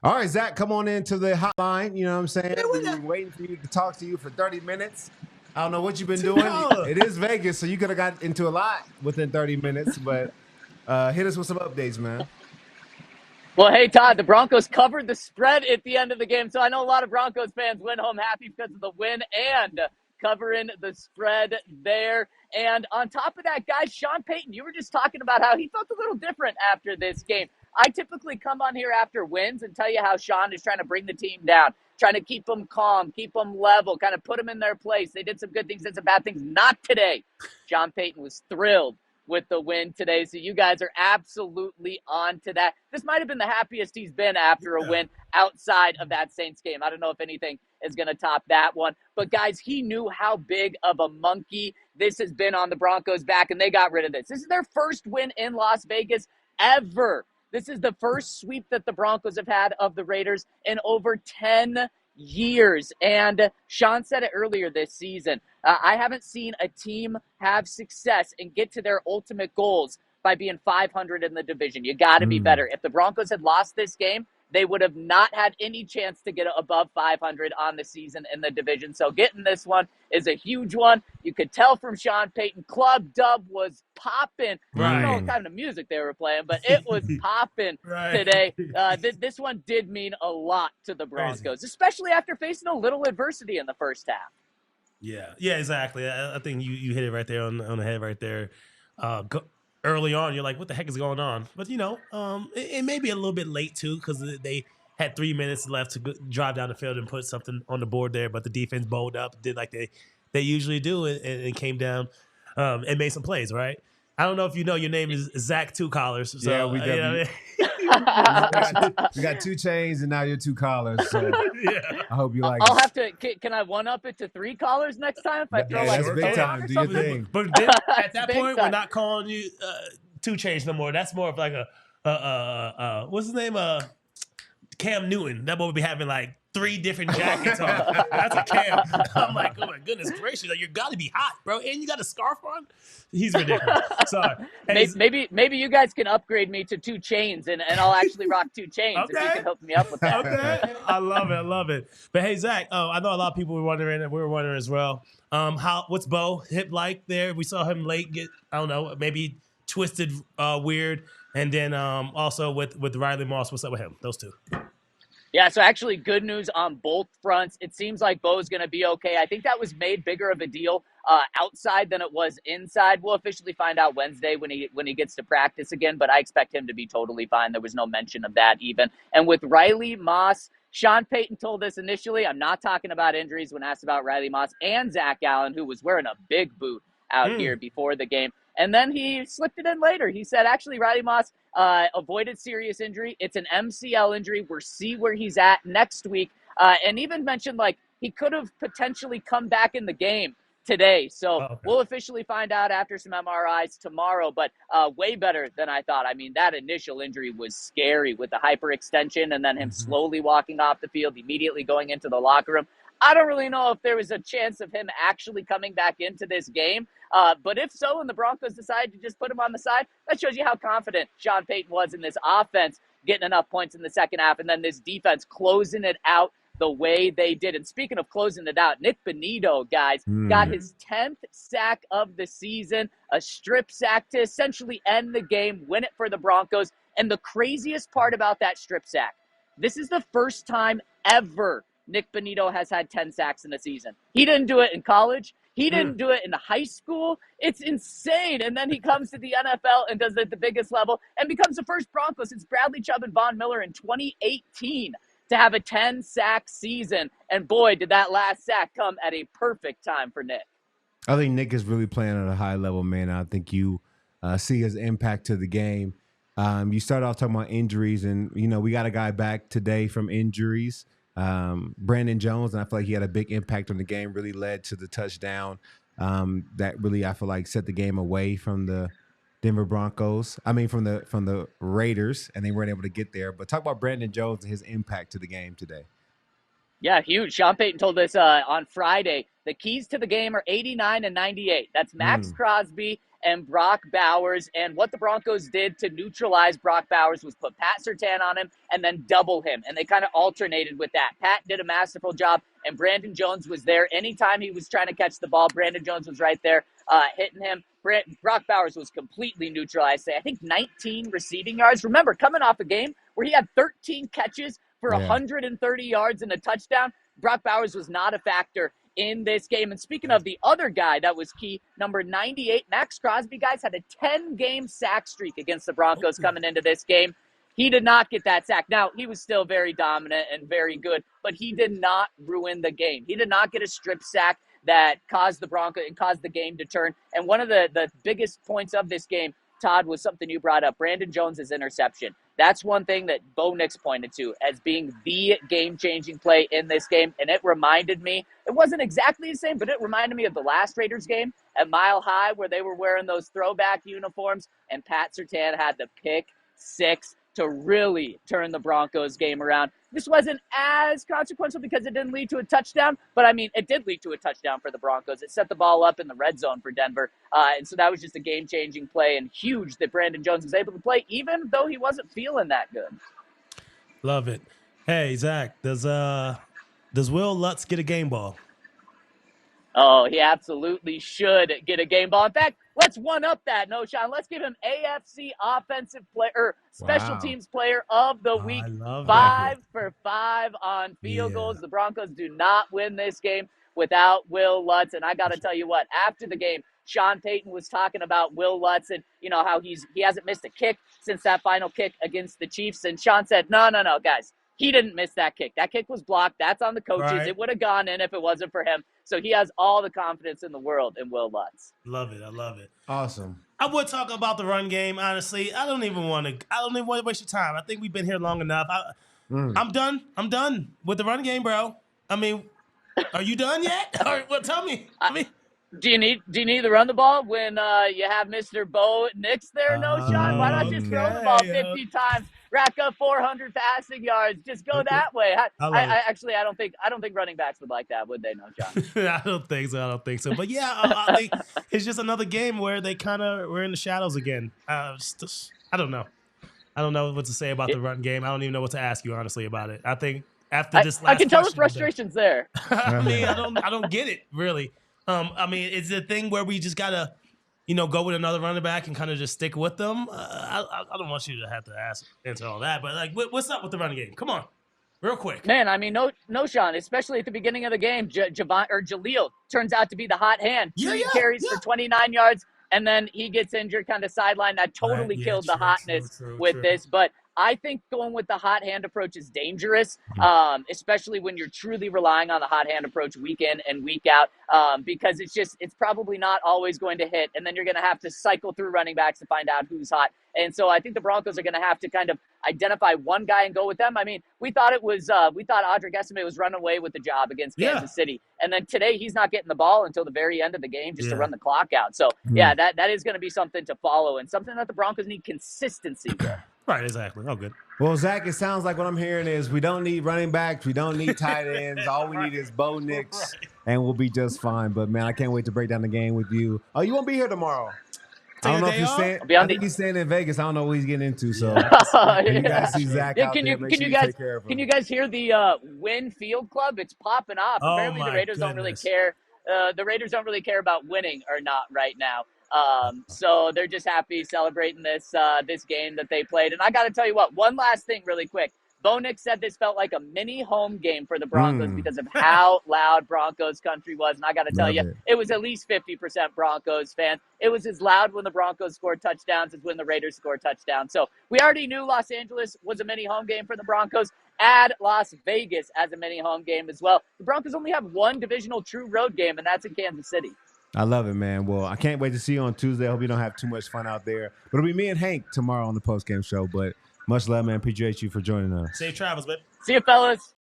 All right, Zach, come on into the hotline. You know what I'm saying? Yeah, We've been waiting for you to talk to you for 30 minutes. I don't know what you've been doing. It is Vegas, so you could have got into a lot within 30 minutes, but hit us with some updates, man. Well, hey, Todd, the Broncos covered the spread at the end of the game, so I know a lot of Broncos fans went home happy because of the win and covering the spread there. And on top of that, guys, Sean Payton, you were just talking about how he felt a little different after this game. I typically come on here after wins and tell you how Sean is trying to bring the team down, trying to keep them calm, keep them level, kind of put them in their place. They did some good things, did some bad things. Not today. Sean Payton was thrilled with the win today. So you guys are absolutely on to that. This might have been the happiest he's been after a win outside of that Saints game. I don't know if anything is going to top that one. But, guys, he knew how big of a monkey this has been on the Broncos' back, and they got rid of this. This is their first win in Las Vegas ever. This is the first sweep that the Broncos have had of the Raiders in over 10 years. And Sean said it earlier this season. I haven't seen a team have success and get to their ultimate goals by being 500 in the division. You got to be better. If the Broncos had lost this game, they would have not had any chance to get above 500 on the season in the division. So getting this one is a huge one. You could tell from Sean Payton, Club Dub was popping. I don't know what kind of music they were playing, but it was popping today. This one did mean a lot to the Broncos, especially after facing a little adversity in the first half. Yeah, exactly. I think you hit it right there on the head right there. Early on, you're like, what the heck is going on? But, it may be a little bit late, too, because they had 3 minutes left to drive down the field and put something on the board there. But the defense bowled up, did like they usually do, and came down and made some plays, right? I don't know if you know your name is Zach Two Collars. So, Yeah, we definitely. We got 2 chains and now you're 2 collars. So I hope you like I'll it. have to. Can I one up it to 3 collars next time if I throw that's big time. Do your thing. But then, at that point, we're not calling you 2 chains no more. That's more of like a what's his name? Cam Newton. That boy would be having like 3 different jackets on. That's a Cam. I'm like, oh my goodness gracious! Like, you got to be hot, bro, and you got a scarf on. He's ridiculous. Sorry. Maybe you guys can upgrade me to 2 chains, and I'll actually rock 2 chains if you can hook me up with that. Okay, I love it. But hey, Zach, I know a lot of people were wondering, and we were wondering as well. What's Bo hip like there? We saw him late get, I don't know, maybe twisted, weird, and then also with Riley Moss. What's up with him? Those 2. Yeah, so actually good news on both fronts. It seems like Bo's going to be okay. I think that was made bigger of a deal outside than it was inside. We'll officially find out Wednesday when he gets to practice again, but I expect him to be totally fine. There was no mention of that even. And with Riley Moss, Sean Payton told us initially, I'm not talking about injuries when asked about Riley Moss and Zach Allen, who was wearing a big boot out here before the game. And then he slipped it in later. He said, actually, Riley Moss avoided serious injury. It's an MCL injury. We'll see where he's at next week. And even mentioned, like, he could have potentially come back in the game today. So we'll officially find out after some MRIs tomorrow, but way better than I thought. I mean, that initial injury was scary with the hyperextension and then him slowly walking off the field, immediately going into the locker room. I don't really know if there was a chance of him actually coming back into this game. But if so, and the Broncos decided to just put him on the side, that shows you how confident Sean Payton was in this offense, getting enough points in the second half, and then this defense closing it out the way they did. And speaking of closing it out, Nick Benito, guys, got his 10th sack of the season, a strip sack to essentially end the game, win it for the Broncos. And the craziest part about that strip sack, this is the first time ever Nick Benito has had 10 sacks in a season. He didn't do it in college. He didn't do it in high school. It's insane. And then he comes to the NFL and does it at the biggest level and becomes the first Bronco since Bradley Chubb and Von Miller in 2018 to have a 10-sack season. And boy, did that last sack come at a perfect time for Nick. I think Nick is really playing at a high level, man. I think you see his impact to the game. You started off talking about injuries, and, we got a guy back today from injuries. Brandon Jones, and I feel like he had a big impact on the game, really led to the touchdown that really, I feel like, set the game away from the Denver Broncos. I mean, from the Raiders, and they weren't able to get there. But talk about Brandon Jones and his impact to the game today. Yeah, huge. Sean Payton told us on Friday, the keys to the game are 89 and 98. That's Max Crosby and Brock Bowers. And what the Broncos did to neutralize Brock Bowers was put Pat Surtain on him and then double him. And they kind of alternated with that. Pat did a masterful job, and Brandon Jones was there. Anytime he was trying to catch the ball, Brandon Jones was right there hitting him. Brock Bowers was completely neutralized. I think 19 receiving yards. Remember, coming off a game where he had 13 catches for 130 yards and a touchdown, Brock Bowers was not a factor in this game. And speaking of the other guy that was key, number 98, Max Crosby, guys, had a 10-game sack streak against the Broncos coming into this game. He did not get that sack. Now, he was still very dominant and very good, but he did not ruin the game. He did not get a strip sack that caused the Broncos and caused the game to turn. And one of the biggest points of this game, Todd, was something you brought up, Brandon Jones' interception. That's one thing that Bo Nix pointed to as being the game-changing play in this game. And it reminded me, it wasn't exactly the same, but it reminded me of the last Raiders game at Mile High where they were wearing those throwback uniforms and Pat Surtain had the pick six to really turn the Broncos game around. This wasn't as consequential because it didn't lead to a touchdown, but I mean, it did lead to a touchdown for the Broncos. It set the ball up in the red zone for Denver. And so that was just a game-changing play and huge that Brandon Jones was able to play, even though he wasn't feeling that good. Love it. Hey, Zach, does Will Lutz get a game ball? Oh, he absolutely should get a game ball. In fact, let's one-up that. No, Sean, let's give him AFC Offensive Player, Special Teams Player of the Week. 5 for 5 on field goals. The Broncos do not win this game without Will Lutz. And I got to tell you what, after the game, Sean Payton was talking about Will Lutz and, you know, how he hasn't missed a kick since that final kick against the Chiefs. And Sean said, no, guys. He didn't miss that kick. That kick was blocked. That's on the coaches. Right. It would have gone in if it wasn't for him. So he has all the confidence in the world in Will Lutz. Love it. I love it. Awesome. I would talk about the run game, honestly. I don't even want to waste your time. I think we've been here long enough. I'm done. I'm done with the run game, bro. I mean, are you done yet? Or well, tell me. Do you need to run the ball when you have Mr. Bo Nix there? No, Sean. Why not just throw the ball 50 times? Rack up 400 passing yards. Just go that way. I don't think running backs would like that, would they? No, John. I don't think so. But yeah, I think it's just another game where they kind of were in the shadows again. I don't know. I don't know what to say about the run game. I don't even know what to ask you honestly about it. I think after this last, I can tell the frustration's there. I mean, I don't get it really. I mean, it's a thing where we just gotta, go with another running back and kind of just stick with them. I don't want you to have to answer all that, but like, what's up with the running game? Come on, real quick. Man, I mean, no, Sean. Especially at the beginning of the game, Jaleel turns out to be the hot hand. Two carries for 29 yards, and then he gets injured, kind of sideline. That totally killed the hotness with this, but. I think going with the hot hand approach is dangerous, especially when you're truly relying on the hot hand approach week in and week out, because it's probably not always going to hit. And then you're going to have to cycle through running backs to find out who's hot. And so I think the Broncos are going to have to kind of identify one guy and go with them. I mean, we thought Audric Estimé was running away with the job against Kansas City. And then today he's not getting the ball until the very end of the game just to run the clock out. So that is going to be something to follow and something that the Broncos need consistency with. Right, exactly. Oh, good. Well, Zach, it sounds like what I'm hearing is we don't need running backs. We don't need tight ends. All we need is Bo Nix, and we'll be just fine. But, man, I can't wait to break down the game with you. Oh, you won't be here tomorrow. I don't know if he's staying. I think he's staying in Vegas. I don't know what he's getting into. So you guys see Zach out there. Make sure you take care of him. Can you guys hear the Win Field Club? It's popping off. Apparently the Raiders don't really care. The Raiders don't really care about winning or not right now. So they're just happy celebrating this game that they played. And I got to tell you what, one last thing really quick. Bo Nix said this felt like a mini home game for the Broncos because of how loud Broncos Country was. And I got to tell you, it was at least 50% Broncos fans. It was as loud when the Broncos scored touchdowns as when the Raiders scored touchdowns. So we already knew Los Angeles was a mini home game for the Broncos. Add Las Vegas as a mini home game as well. The Broncos only have one divisional true road game, and that's in Kansas City. I love it, man. Well, I can't wait to see you on Tuesday. I hope you don't have too much fun out there. But it'll be me and Hank tomorrow on the postgame show. But much love, man. Appreciate you for joining us. Safe travels, man. See you, fellas.